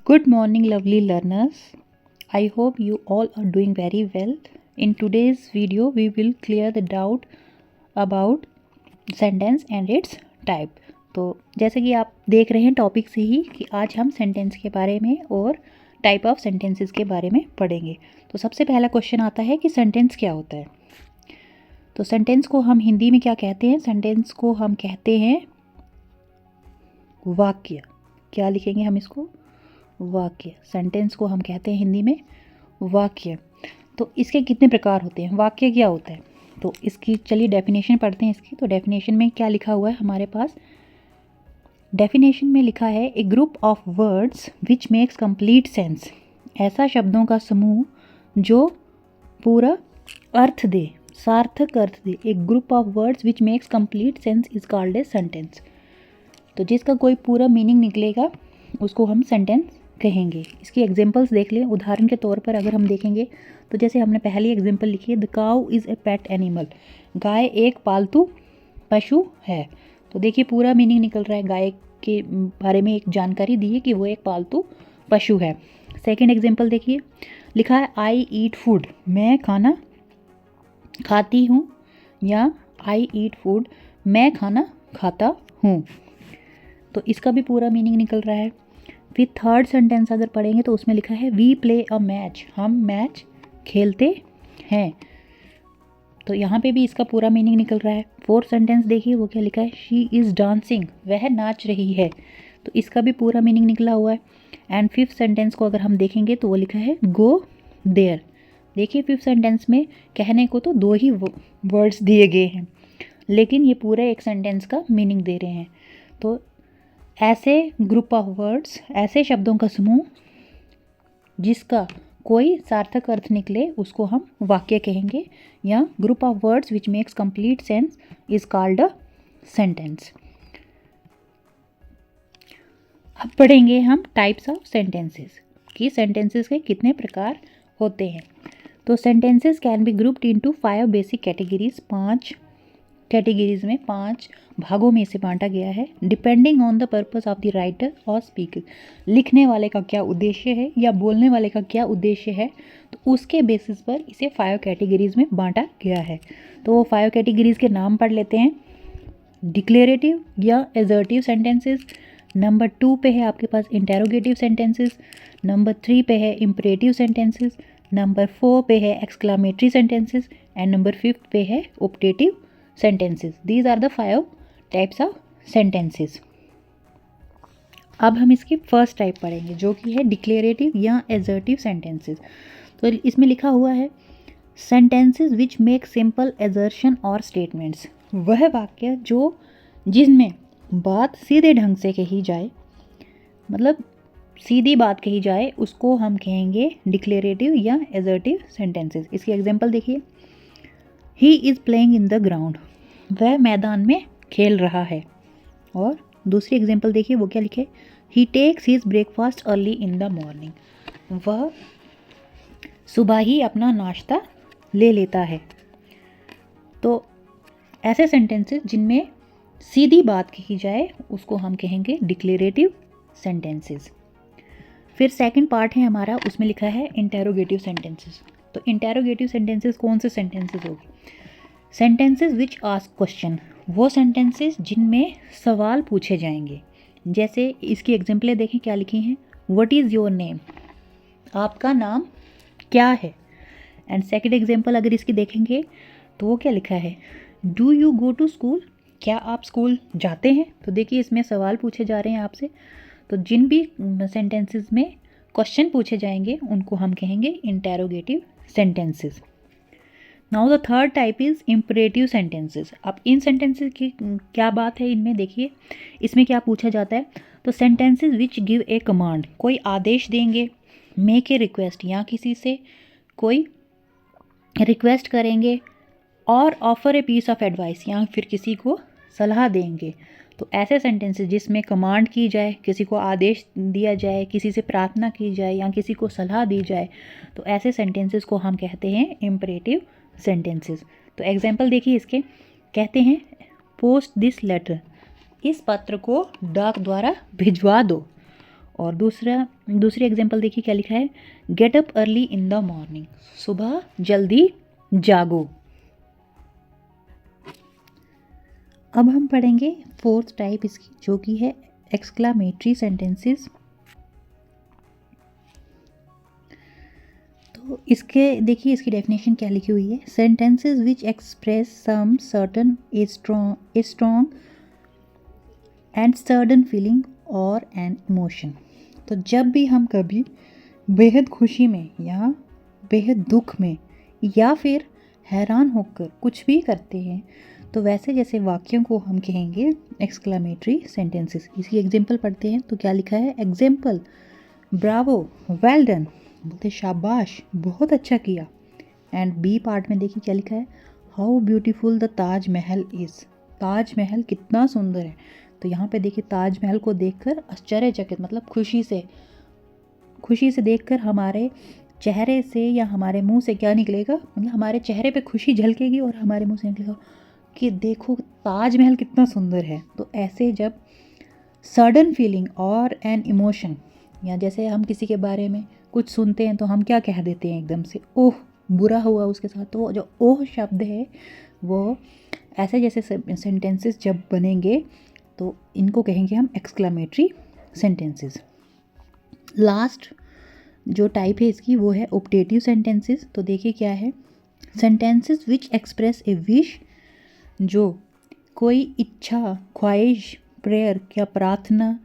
Good morning, lovely learners. I hope you all are doing very well. In today's video, we will clear the doubt about sentence and its type. तो जैसे कि आप देख रहे हैं topic से ही कि आज हम सेंटेंस के बारे में और टाइप ऑफ सेंटेंसेस के बारे में पढ़ेंगे। तो सबसे पहला क्वेश्चन आता है कि सेंटेंस क्या होता है। तो सेंटेंस को हम हिंदी में क्या कहते हैं? सेंटेंस को हम कहते हैं वाक्य। क्या लिखेंगे हम इसको? वाक्य। सेंटेंस को हम कहते हैं हिंदी में वाक्य। तो इसके कितने प्रकार होते हैं? वाक्य क्या होता है? तो इसकी चलिए डेफिनेशन पढ़ते हैं इसकी। तो डेफिनेशन में क्या लिखा हुआ है हमारे पास? डेफिनेशन में लिखा है a group of words which makes complete sense. ऐसा शब्दों का समूह जो पूरा अर्थ दे, सार्थक अर्थ दे। A group of words which makes complete sense is called a sentence. तो जिसका कोई पूरा मीनिंग निकलेगा उसको हम सेंटेंस कहेंगे। इसकी एग्जांपल्स देख लें। उदाहरण के तौर पर अगर हम देखेंगे तो जैसे हमने पहली एग्जांपल लिखी है, the cow is a pet animal. गाय एक पालतू पशु है। तो देखिए पूरा मीनिंग निकल रहा है। गाय के बारे में एक जानकारी दी है कि वो एक पालतू पशु है। सेकेंड एग्जांपल देखिए, लिखा है आई ईट फूड। मैं खाना खाती हूँ, या आई ईट फूड, मैं खाना खाता हूँ। तो इसका भी पूरा मीनिंग निकल रहा है। फिर थर्ड सेंटेंस अगर पढ़ेंगे तो उसमें लिखा है वी प्ले अ मैच। हम मैच खेलते हैं। तो यहाँ पे भी इसका पूरा मीनिंग निकल रहा है। फोर्थ सेंटेंस देखिए वो क्या लिखा है, शी इज़ डांसिंग। वह नाच रही है। तो इसका भी पूरा मीनिंग निकला हुआ है। एंड फिफ्थ सेंटेंस को अगर हम देखेंगे तो वो लिखा है गो देयर। देखिए फिफ्थ सेंटेंस में कहने को तो दो ही वर्ड्स दिए गए हैं, लेकिन ये पूरे एक सेंटेंस का मीनिंग दे रहे हैं। तो ऐसे ग्रुप ऑफ वर्ड्स, ऐसे शब्दों का समूह जिसका कोई सार्थक अर्थ निकले उसको हम वाक्य कहेंगे, या group of words which makes complete sense is called a sentence. अब पढ़ेंगे हम टाइप्स ऑफ सेंटेंसेस कि सेंटेंसेस के कितने प्रकार होते हैं। तो sentences can be grouped into 5 basic categories. 5 categories में, 5 भागों में इसे बांटा गया है, depending on the purpose of the writer और स्पीकर। लिखने वाले का क्या उद्देश्य है या बोलने वाले का क्या उद्देश्य है, तो उसके बेसिस पर इसे 5 कैटेगरीज में बांटा गया है। तो वो 5 कैटेगरीज के नाम पढ़ लेते हैं। डिक्लेरेटिव या एजर्टिव सेंटेंसेस। नंबर 2 पे है आपके पास इंटेरोगेटिव सेंटेंसेस। नंबर 3 पे है इम्परेटिव सेंटेंसेस। नंबर 4 पे है एक्सक्लामेटरी सेंटेंसेस। एंड नंबर 5 पे है optative sentences. These are the 5 types of sentences. अब हम इसकी फर्स्ट टाइप पढ़ेंगे जो कि है डिक्लेरेटिव या एजर्टिव सेंटेंसेस। तो इसमें लिखा हुआ है sentences which make simple assertion और स्टेटमेंट्स। वह वाक्य जो जिसमें बात सीधे ढंग से कही जाए, मतलब सीधी बात कही जाए, उसको हम कहेंगे डिक्लेरेटिव या एजर्टिव सेंटेंसेस। इसकी एग्जांपल देखिए, he is playing in the ground. वह मैदान में खेल रहा है। और दूसरी एग्जांपल देखिए वो क्या लिखे, he takes his breakfast early in the morning. वह सुबह ही अपना नाश्ता ले लेता है। तो ऐसे सेंटेंसेस जिनमें सीधी बात कही जाए उसको हम कहेंगे डिक्लेरेटिव सेंटेंसेस। फिर सेकंड पार्ट है हमारा, उसमें लिखा है इंटेरोगेटिव सेंटेंसेस। तो इंटेरोगेटिव सेंटेंसेस कौन से सेंटेंसेस होगी? सेंटेंसेस विच आस्क क्वेश्चन। वो सेंटेंसेस जिनमें सवाल पूछे जाएंगे। जैसे इसकी एग्जांपलें देखें क्या लिखी हैं, व्हाट इज़ योर नेम। आपका नाम क्या है। एंड सेकंड एग्जांपल अगर इसकी देखेंगे तो वो क्या लिखा है, do you go to school. क्या आप स्कूल जाते हैं। तो देखिए इसमें सवाल पूछे जा रहे हैं आपसे। तो जिन भी सेंटेंसेस में क्वेश्चन पूछे जाएंगे उनको हम कहेंगे interrogative sentences. Now the third type is imperative sentences. अब इन सेंटेंसेस की क्या बात है, इनमें देखिए इसमें क्या पूछा जाता है। तो sentences which give a command, कोई आदेश देंगे, मेक ए रिक्वेस्ट या किसी से कोई रिक्वेस्ट करेंगे, और offer a piece of advice या फिर किसी को सलाह देंगे। तो ऐसे सेंटेंसेस जिसमें कमांड की जाए, किसी को आदेश दिया जाए, किसी से प्रार्थना की जाए या किसी को सलाह दी जाए, तो ऐसे सेंटेंसेस को हम कहते हैं इम्परेटिव सेंटेंसेस। तो एग्जांपल देखिए इसके, कहते हैं पोस्ट दिस लेटर। इस पत्र को डाक द्वारा भिजवा दो। और दूसरी एग्जाम्पल देखिए क्या लिखा है, get up early in the morning, सुबह जल्दी जागो। अब हम पढ़ेंगे फोर्थ टाइप इसकी, जो कि है एक्सक्लामेटरी सेंटेंसेस। तो इसके देखिए इसकी डेफिनेशन क्या लिखी हुई है, sentences which express some certain a strong and sudden feeling और एन इमोशन। तो जब भी हम कभी बेहद खुशी में या बेहद दुख में या फिर हैरान होकर कुछ भी करते हैं, तो वैसे जैसे वाक्यों को हम कहेंगे एक्सक्लामेटरी सेंटेंसेस। इसकी एग्जाम्पल पढ़ते हैं तो क्या लिखा है, एग्जाम्पल ब्रावो, वेल डन, बोलते शाबाश, बहुत अच्छा किया। एंड बी पार्ट में देखिए क्या लिखा है, how beautiful the Taj Mahal is, Taj Mahal कितना सुंदर है। तो यहाँ पे देखिए ताजमहल को देखकर आश्चर्यचकित, मतलब खुशी से देखकर हमारे चेहरे से या हमारे मुंह से क्या निकलेगा, मतलब हमारे चेहरे पे खुशी झलकेगी और हमारे मुंह से निकलेगा कि देखो ताजमहल कितना सुंदर है। तो ऐसे जब सडन फीलिंग और एन इमोशन, या जैसे हम किसी के बारे में कुछ सुनते हैं तो हम क्या कह देते हैं एकदम से, ओह बुरा हुआ उसके साथ, तो जो ओह शब्द है वो ऐसे जैसे सेंटेंसेस जब बनेंगे तो इनको कहेंगे हम एक्सक्लामेटरी सेंटेंसेस। लास्ट जो टाइप है इसकी वो है ऑप्टेटिव सेंटेंसेस। तो देखिए क्या है, sentences which express A wish, जो कोई इच्छा, ख्वाहिश, प्रेयर या प्रार्थना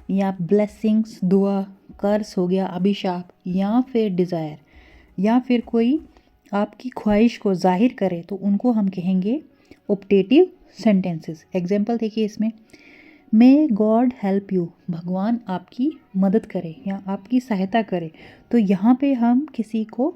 या ब्लेसिंग्स, दुआ, कर्ज हो गया, अभिशाप, या फिर डिज़ायर, या फिर कोई आपकी ख्वाहिश को जाहिर करे, तो उनको हम कहेंगे ऑप्टेटिव सेंटेंसेस। एग्जाम्पल देखिए इसमें, मे गॉड हेल्प यू, भगवान आपकी मदद करे या आपकी सहायता करे। तो यहाँ पे हम किसी को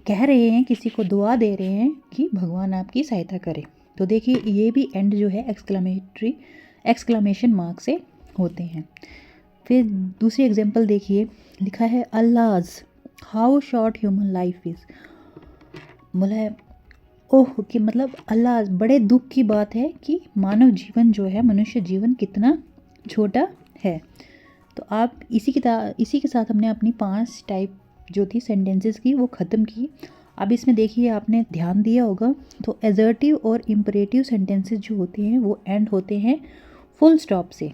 कह रहे हैं, किसी को दुआ दे रहे हैं कि भगवान आपकी सहायता करे। तो देखिए ये भी एंड जो है एक्सक्लामेशन मार्क से होते हैं। फिर दूसरी एग्जांपल देखिए, लिखा है alas how short human life is, बोला है ओह कि मतलब अल्लाह, बड़े दुख की बात है कि मानव जीवन जो है, मनुष्य जीवन कितना छोटा है। तो आप इसी के साथ हमने अपनी 5 टाइप जो थी सेंटेंसेस की वो ख़त्म की। अब इसमें देखिए आपने ध्यान दिया होगा, तो एजर्टिव और इम्परेटिव सेंटेंसेस जो होते हैं वो एंड होते हैं फुल स्टॉप से।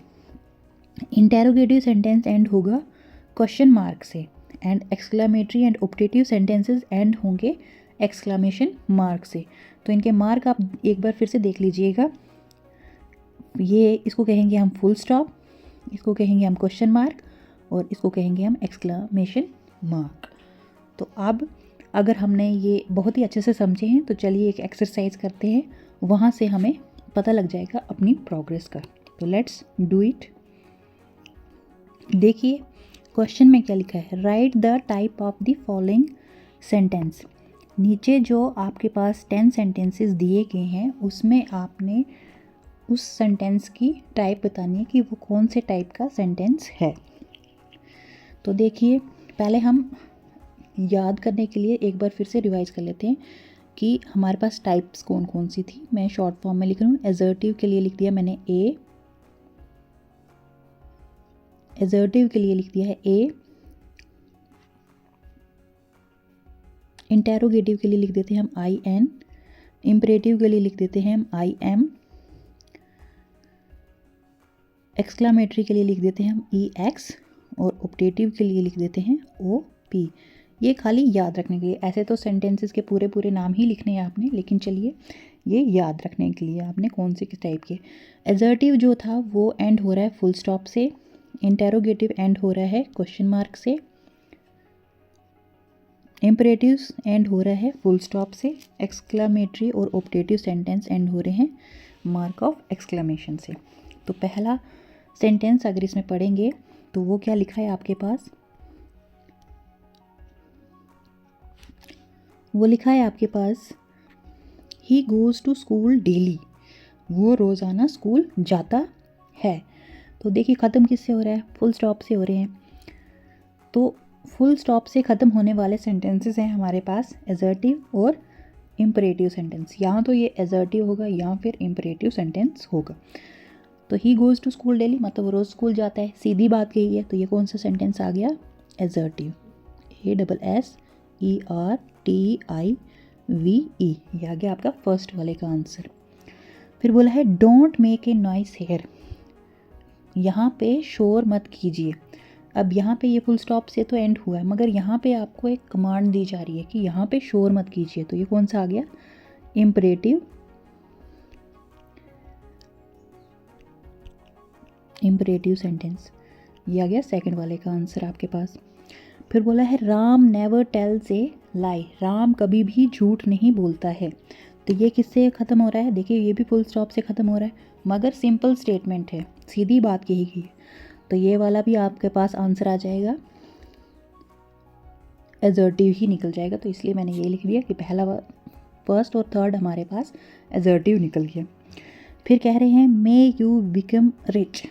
इंटेरोगेटिव सेंटेंस एंड होगा क्वेश्चन मार्क से, and exclamatory and optative sentences and होंगे एक्सक्लामेशन मार्क से। तो इनके मार्क आप एक बार फिर से देख लीजिएगा, ये इसको कहेंगे हम फुल स्टॉप, इसको कहेंगे हम क्वेश्चन मार्क, और इसको कहेंगे हम एक्सक्लामेशन मार्क। तो अब अगर हमने ये बहुत ही अच्छे से समझे हैं तो चलिए एक एक्सरसाइज करते हैं, वहाँ से हमें पता लग जाएगा अपनी प्रोग्रेस का। तो लेट्स डू इट। देखिए क्वेश्चन में क्या लिखा है, right the type of the following sentence. नीचे जो आपके पास 10 सेंटेंसेस दिए गए हैं उसमें आपने उस सेंटेंस की टाइप बतानी है कि वो कौन से टाइप का सेंटेंस है। तो देखिए पहले हम याद करने के लिए एक बार फिर से रिवाइज कर लेते हैं कि हमारे पास टाइप्स कौन कौन सी थी। मैं शॉर्ट फॉर्म में लिख रही हूँ। एजर्टिव के लिए लिख दिया मैंने ए, एजर्टिव के लिए लिख दिया है ए, इंटेरोगेटिव के लिए लिख देते हैं हम आई एन, इम्परेटिव के लिए लिख देते हैं हम आई एम, एक्सक्लामेटरी के लिए लिख देते हैं हम ई एक्स, और ऑप्टेटिव के लिए लिख देते हैं ओ पी। ये खाली याद रखने के लिए, ऐसे तो सेंटेंसेस के पूरे पूरे नाम ही लिखने हैं आपने, लेकिन चलिए ये याद रखने के लिए आपने कौन से किस टाइप के। एजर्टिव जो था वो एंड हो रहा है फुल स्टॉप से, इंटेरोगेटिव एंड हो रहा है क्वेश्चन मार्क से, इम्परेटिव एंड हो रहा है फुल स्टॉप से, एक्सक्लामेटरी और ऑप्टेटिव सेंटेंस एंड हो रहे हैं मार्क ऑफ एक्सक्लामेशन से। तो पहला सेंटेंस अगर इसमें पढ़ेंगे तो वो क्या लिखा है आपके पास, वो लिखा है आपके पास he goes to school daily, वो रोज़ाना स्कूल जाता है। तो देखिए ख़त्म किससे हो रहा है, फुल स्टॉप से हो रहे हैं। तो फुल स्टॉप से ख़त्म होने वाले सेंटेंसेस हैं हमारे पास एजर्टिव और इम्परेटिव सेंटेंस। यहाँ तो ये एजर्टिव होगा या फिर इम्परेटिव सेंटेंस होगा। तो he goes to school daily, मतलब वो रोज़ स्कूल जाता है, सीधी बात यही है। तो ये कौन सा सेंटेंस आ गया? एजर्टिव, ASSERTIVE, ये आ गया आपका फर्स्ट वाले का आंसर। फिर बोला है don't make a noise here, यहाँ पे शोर मत कीजिए। अब यहाँ पे ये फुल स्टॉप से तो एंड हुआ है, मगर यहाँ पे आपको एक कमांड दी जा रही है कि यहाँ पे शोर मत कीजिए। तो ये कौन सा आ गया? इम्परेटिव, इम्परेटिव सेंटेंस, ये आ गया सेकंड वाले का आंसर आपके पास। फिर बोला है राम नेवर टेल्स ए लाई, राम कभी भी झूठ नहीं बोलता है। तो ये किससे ख़त्म हो रहा है? देखिए ये भी फुल स्टॉप से ख़त्म हो रहा है, मगर सिंपल स्टेटमेंट है, सीधी बात कही गई। तो ये वाला भी आपके पास आंसर आ जाएगा, एजर्टिव ही निकल जाएगा। तो इसलिए मैंने ये लिख दिया कि पहला फर्स्ट और थर्ड हमारे पास एजर्टिव निकल गया। फिर कह रहे हैं मे यू बिकम रिच,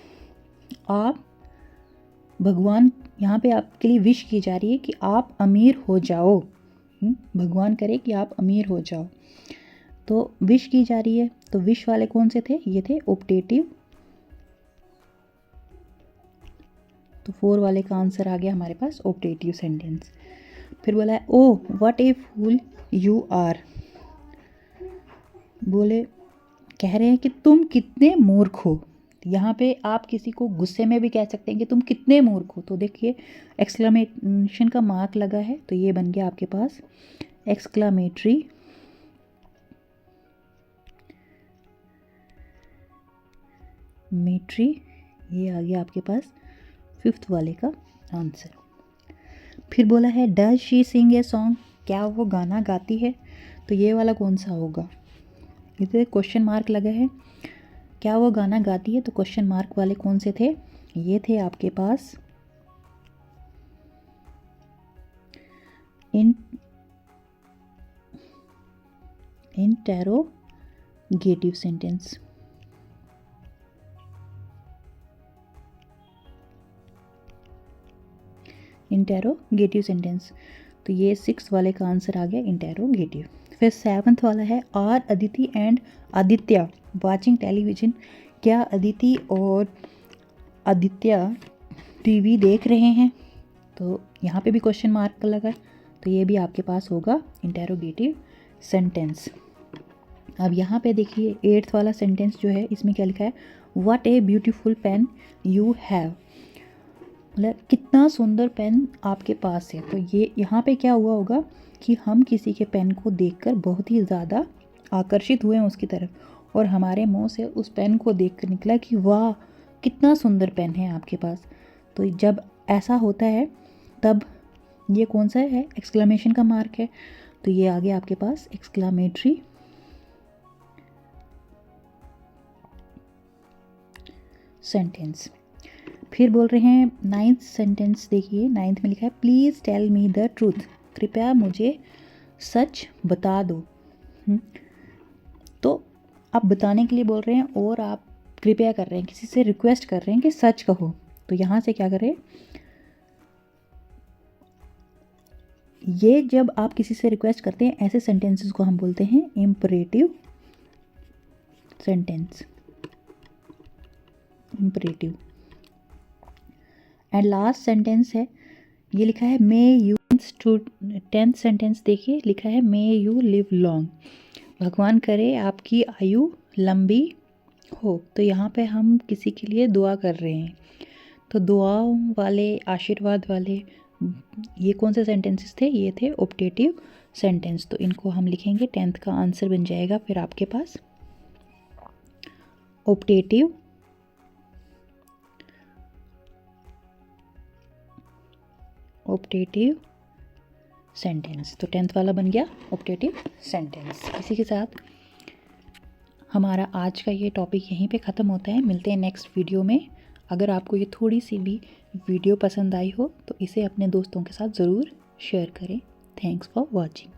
आप भगवान, यहाँ पे आपके लिए विश की जा रही है कि आप अमीर हो जाओ। भगवान करे कि आप अमीर हो जाओ, तो विश की जा रही है। तो विश वाले कौन से थे? ये थे ऑप्टेटिव। तो 4 वाले का आंसर आ गया हमारे पास ऑप्टेटिव सेंटेंस। फिर बोला है oh what a fool you are, बोले कह रहे हैं कि तुम कितने मूर्ख हो। यहाँ पे आप किसी को गुस्से में भी कह सकते हैं कि तुम कितने मूर्ख हो। तो देखिए एक्सक्लेमेशन का मार्क लगा है, तो ये बन गया आपके पास एक्सक्लामेटरी मेट्री, ये आ गया आपके पास 5th वाले का आंसर। फिर बोला है does she Singh a song, क्या वो गाना गाती है। तो ये वाला कौन सा होगा? इधर क्वेश्चन मार्क लगा है, क्या वो गाना गाती है। तो क्वेश्चन मार्क वाले कौन से थे? ये थे आपके पास इंटेरोगेटिव सेंटेंस। इंटेरोगेटिव सेंटेंस, तो ये 6 वाले का आंसर आ गया इंटेरोगेटिव। फिर 7th वाला है are Aditi and Aditya watching television, क्या अदिति और आदित्य टीवी देख रहे हैं। तो यहाँ पे भी क्वेश्चन मार्क लगा, तो ये भी आपके पास होगा इंटेरोगेटिव सेंटेंस। अब यहाँ पे देखिए 8th वाला सेंटेंस जो है, इसमें क्या लिखा है? What a beautiful pen you have, मतलब कितना सुंदर पेन आपके पास है। तो ये यहाँ पे क्या हुआ होगा कि हम किसी के पेन को देखकर बहुत ही ज़्यादा आकर्षित हुए हैं उसकी तरफ, और हमारे मुंह से उस पेन को देखकर निकला कि वाह कितना सुंदर पेन है आपके पास। तो जब ऐसा होता है तब ये कौन सा है? एक्सक्लेमेशन का मार्क है। तो ये आ गया आपके पास एक्सक्लामेटरी सेंटेंस। फिर बोल रहे हैं 9th सेंटेंस, देखिए 9th में लिखा है please tell me the truth, कृपया मुझे सच बता दो। तो आप बताने के लिए बोल रहे हैं और आप कृपया कर रहे हैं, किसी से रिक्वेस्ट कर रहे हैं कि सच कहो। तो यहाँ से क्या करें, ये जब आप किसी से रिक्वेस्ट करते हैं ऐसे सेंटेंसेस को हम बोलते हैं imperative sentence, imperative. And last sentence है, ये लिखा है मे यू, 10th सेंटेंस देखिए लिखा है मे यू लिव लॉन्ग, भगवान करे आपकी आयु लंबी हो। तो यहाँ पे हम किसी के लिए दुआ कर रहे हैं, तो दुआओं वाले, आशीर्वाद वाले, ये कौन से सेंटेंसेस थे? ये थे ऑप्टेटिव सेंटेंस। तो इनको हम लिखेंगे, 10th का आंसर बन जाएगा फिर आपके पास ऑप्टेटिव सेंटेंस। तो 10th वाला बन गया ऑप्टेटिव सेंटेंस। इसी के साथ हमारा आज का ये टॉपिक यहीं पे ख़त्म होता है। मिलते हैं नेक्स्ट वीडियो में। अगर आपको ये थोड़ी सी भी वीडियो पसंद आई हो तो इसे अपने दोस्तों के साथ ज़रूर शेयर करें। Thanks for watching.